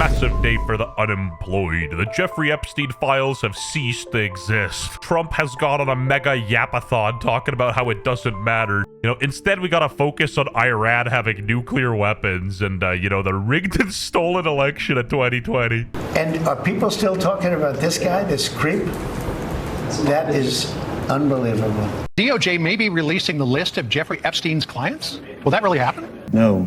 massive day for the unemployed. The Jeffrey Epstein files have ceased to exist. Trump has gone on a mega yapathon talking about how it doesn't matter. You know, instead we gotta focus on Iran having nuclear weapons and, you know, the rigged and stolen election of 2020. And are people still talking about this guy, this creep? That is unbelievable. DOJ may be releasing the list of Jeffrey Epstein's clients? Will that really happen? No.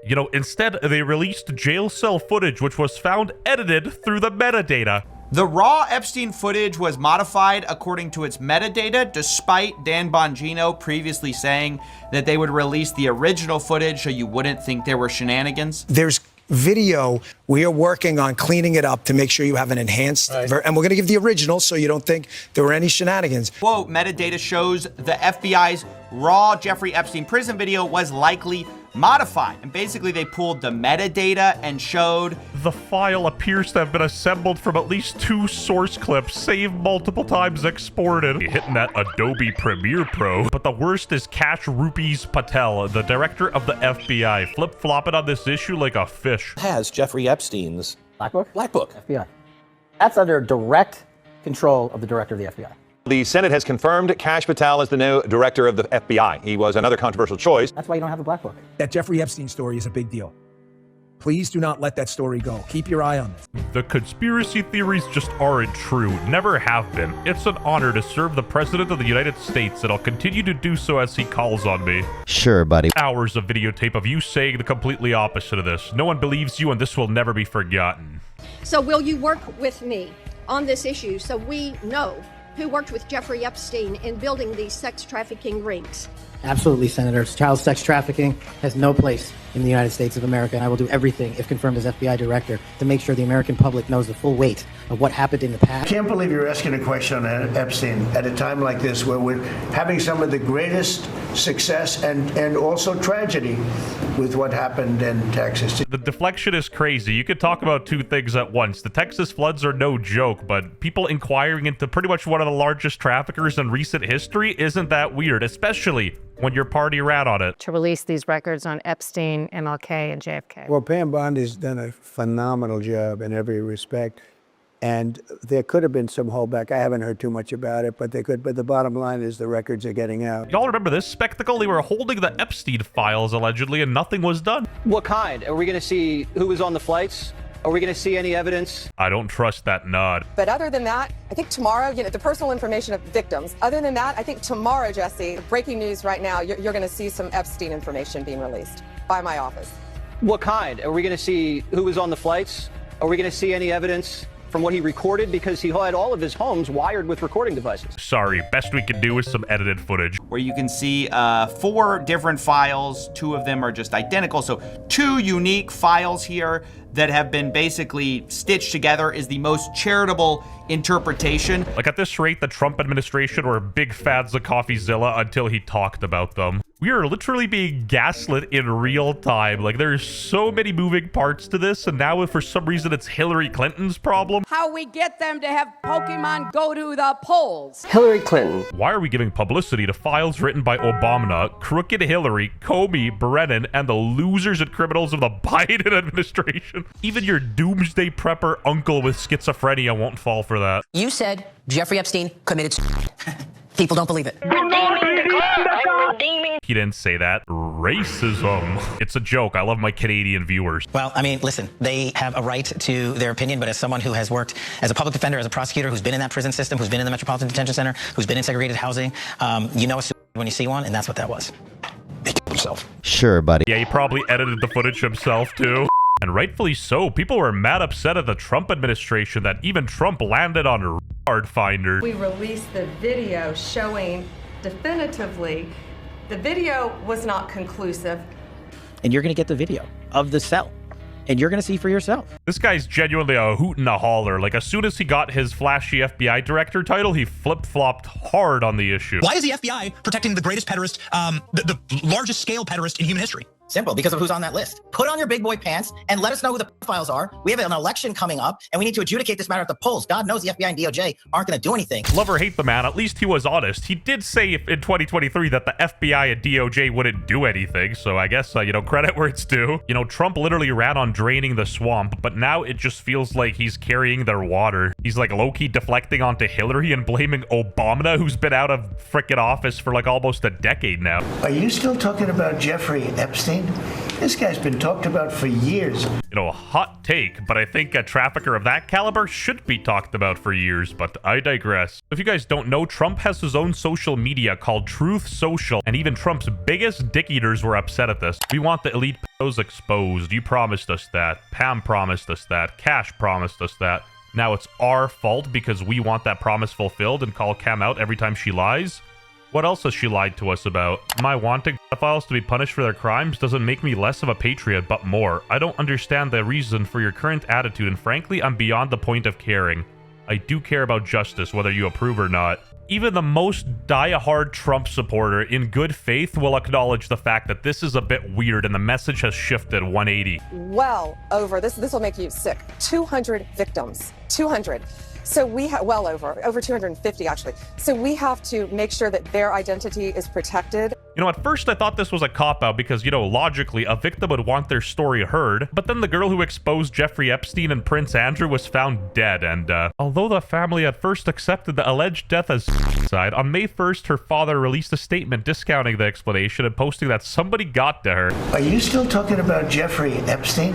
You know, instead, they released jail cell footage, which was found edited through the metadata. The raw Epstein footage was modified according to its metadata, despite Dan Bongino previously saying that they would release the original footage so you wouldn't think there were shenanigans. There's video. We are working on cleaning it up to make sure you have an enhanced, and we're going to give the original so you don't think there were any shenanigans. Quote, metadata shows the FBI's raw Jeffrey Epstein prison video was likely modified. And basically they pulled the metadata and showed the file appears to have been assembled from at least 2 source clips, saved multiple times, exported. Hitting that Adobe Premiere Pro. But the worst is Kash Patel, the director of the FBI, flip-flopping on this issue like a fish. Has Jeffrey Epstein's Black Book? Black Book. FBI. That's under direct control of the director of the FBI. The Senate has confirmed Kash Patel as the new director of the FBI. He was another controversial choice. That's why you don't have a Black Book. That Jeffrey Epstein story is a big deal. Please do not let that story go. Keep your eye on this. The conspiracy theories just aren't true, never have been. It's an honor to serve the President of the United States, and I'll continue to do so as he calls on me. Sure, buddy. Hours of videotape of you saying the completely opposite of this. No one believes you, and this will never be forgotten. So will you work with me on this issue so we know who worked with Jeffrey Epstein in building these sex trafficking rings? Absolutely, Senator. Child sex trafficking has no place in the United States of America, and I will do everything, if confirmed as FBI director, to make sure the American public knows the full weight of what happened in the past. I can't believe you're asking a question on Epstein at a time like this where we're having some of the greatest success and also tragedy with what happened in Texas. The deflection is crazy. You could talk about 2 things at once. The Texas floods are no joke, but people inquiring into pretty much one of the largest traffickers in recent history isn't that weird, especially when your party rat on it. To release these records on Epstein, MLK, and JFK. Well, Pam Bondi's done a phenomenal job in every respect, and there could have been some holdback. I haven't heard too much about it, but they could. But the bottom line is the records are getting out. Y'all remember this spectacle? They were holding the Epstein files, allegedly, and nothing was done. What kind? Are we going to see who was on the flights? Are we going to see any evidence? I don't trust that nod. But other than that, I think tomorrow, the personal information of victims. Other than that, I think tomorrow, Jesse, breaking news right now, you're going to see some Epstein information being released by my office. What kind? Are we going to see who was on the flights? Are we going to see any evidence from what he recorded? Because he had all of his homes wired with recording devices. Sorry, best we can do is some edited footage. where you can see 4 different files. 2 of them are just identical. So 2 unique files here that have been basically stitched together is the most charitable interpretation. Like at this rate, the Trump administration were big fans of CoffeeZilla until he talked about them. We are literally being gaslit in real time. Like, there's so many moving parts to this, and now if for some reason it's Hillary Clinton's problem. How we get them to have Pokemon go to the polls. Hillary Clinton. Why are we giving publicity to files written by Obama, Crooked Hillary, Comey, Brennan, and the losers and criminals of the Biden administration? Even your doomsday prepper uncle with schizophrenia won't fall for that. You said Jeffrey Epstein committed People don't believe it. He didn't say that. Racism. It's a joke. I love my Canadian viewers. Well, I mean, listen, they have a right to their opinion, but as someone who has worked as a public defender, as a prosecutor, who's been in that prison system, who's been in the Metropolitan Detention Center, who's been in segregated housing, you know when you see one, and that's what that was. He killed himself. Sure, buddy. Yeah, he probably edited the footage himself, too. And rightfully so. People were mad upset at the Trump administration that even Trump landed on Hard Finder. We released the video showing definitively the video was not conclusive. And you're going to get the video of the cell. And you're going to see for yourself. This guy's genuinely a hoot and a holler. Like, as soon as he got his flashy FBI director title, he flip-flopped hard on the issue. Why is the FBI protecting the greatest pederast, the largest scale pederast in human history? Simple, because of who's on that list. Put on your big boy pants and let us know who the pedophiles are. We have an election coming up, and we need to adjudicate this matter at the polls. God knows the FBI and DOJ aren't going to do anything. Love or hate the man, at least he was honest. He did say in 2023 that the FBI and DOJ wouldn't do anything, so I guess, credit where it's due. Trump literally ran on draining the swamp, but now it just feels like he's carrying their water. He's like low-key deflecting onto Hillary and blaming Obama, who's been out of frickin' office for like almost a decade now. Are you still talking about Jeffrey Epstein? This guy's been talked about for years. Hot take, but I think a trafficker of that caliber should be talked about for years, but I digress. If you guys don't know, Trump has his own social media called Truth Social, and even Trump's biggest dick eaters were upset at this. We want the elite pedos exposed. You promised us that. Pam promised us that. Kash promised us that. Now it's our fault because we want that promise fulfilled and call Cam out every time she lies? What else has she lied to us about? My wanting pedophiles to be punished for their crimes doesn't make me less of a patriot, but more. I don't understand the reason for your current attitude, and frankly, I'm beyond the point of caring. I do care about justice, whether you approve or not. Even the most die-hard Trump supporter in good faith will acknowledge the fact that this is a bit weird and the message has shifted 180. Well over, this will make you sick, 200 victims, 200. So we have, well over 250 actually. So we have to make sure that their identity is protected. At first I thought this was a cop-out because, logically, a victim would want their story heard, but then the girl who exposed Jeffrey Epstein and Prince Andrew was found dead, and, although the family at first accepted the alleged death as suicide, on May 1st, her father released a statement discounting the explanation and posting that somebody got to her. Are you still talking about Jeffrey Epstein?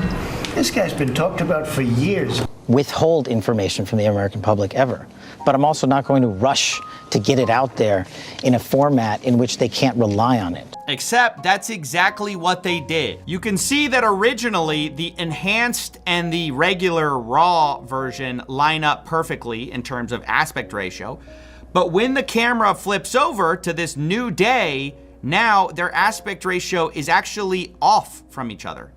This guy's been talked about for years. Withhold information from the American public ever. But I'm also not going to rush to get it out there in a format in which they can't rely on it. Except that's exactly what they did. You can see that originally the enhanced and the regular raw version line up perfectly in terms of aspect ratio. But when the camera flips over to this new day, now their aspect ratio is actually off from each other.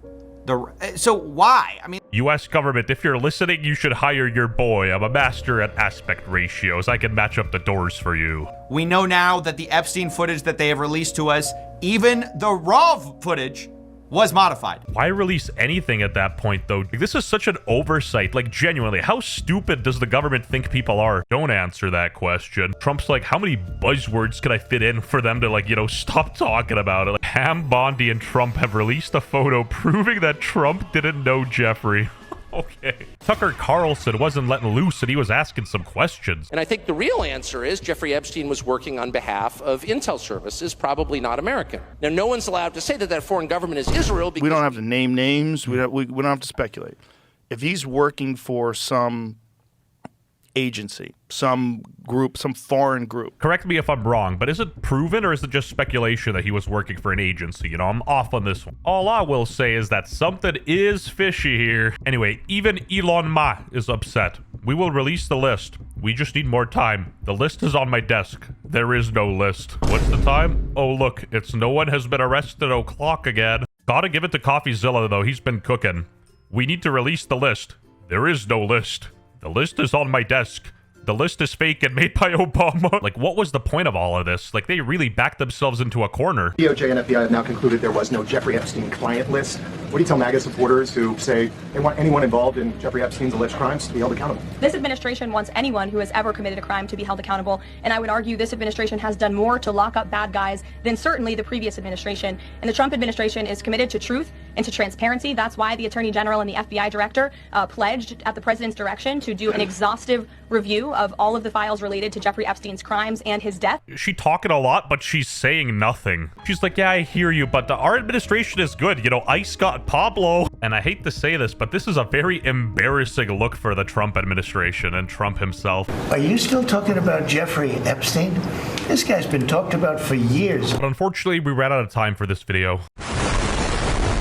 So why? U.S. government, if you're listening, you should hire your boy. I'm a master at aspect ratios. I can match up the doors for you. We know now that the Epstein footage that they have released to us, even the raw footage, was modified. Why release anything at that point, though? This is such an oversight. Genuinely, how stupid does the government think people are? Don't answer that question. Trump's like, how many buzzwords can I fit in for them to, stop talking about it? Pam Bondi and Trump have released a photo proving that Trump didn't know Jeffrey. Okay. Tucker Carlson wasn't letting loose and he was asking some questions. And I think the real answer is Jeffrey Epstein was working on behalf of intel services, probably not American. Now, no one's allowed to say that that foreign government is Israel because... We don't have to name names. We don't have to speculate. If he's working for some agency, some group, some foreign group. Correct me if I'm wrong, but is it proven or is it just speculation that he was working for an agency? I'm off on this one. All I will say is that something is fishy here. Anyway, even Elon Musk is upset. We will release the list. We just need more time. The list is on my desk. There is no list. What's the time? Oh, look, it's no one has been arrested o'clock again. Gotta give it to CoffeeZilla, though. He's been cooking. We need to release the list. There is no list. The list is on my desk. The list is fake and made by Obama. What was the point of all of this? They really backed themselves into a corner. DOJ and FBI have now concluded there was no Jeffrey Epstein client list. What do you tell MAGA supporters who say they want anyone involved in Jeffrey Epstein's alleged crimes to be held accountable? This administration wants anyone who has ever committed a crime to be held accountable, and I would argue this administration has done more to lock up bad guys than certainly the previous administration. And the Trump administration is committed to truth and to transparency. That's why the Attorney General and the FBI Director pledged at the President's direction to do an exhaustive review of all of the files related to Jeffrey Epstein's crimes and his death. She's talking a lot, but she's saying nothing. She's like, yeah, I hear you, but our administration is good. ICE got Pablo. And I hate to say this, but this is a very embarrassing look for the Trump administration and Trump himself. Are you still talking about Jeffrey Epstein? This guy's been talked about for years. But unfortunately, we ran out of time for this video.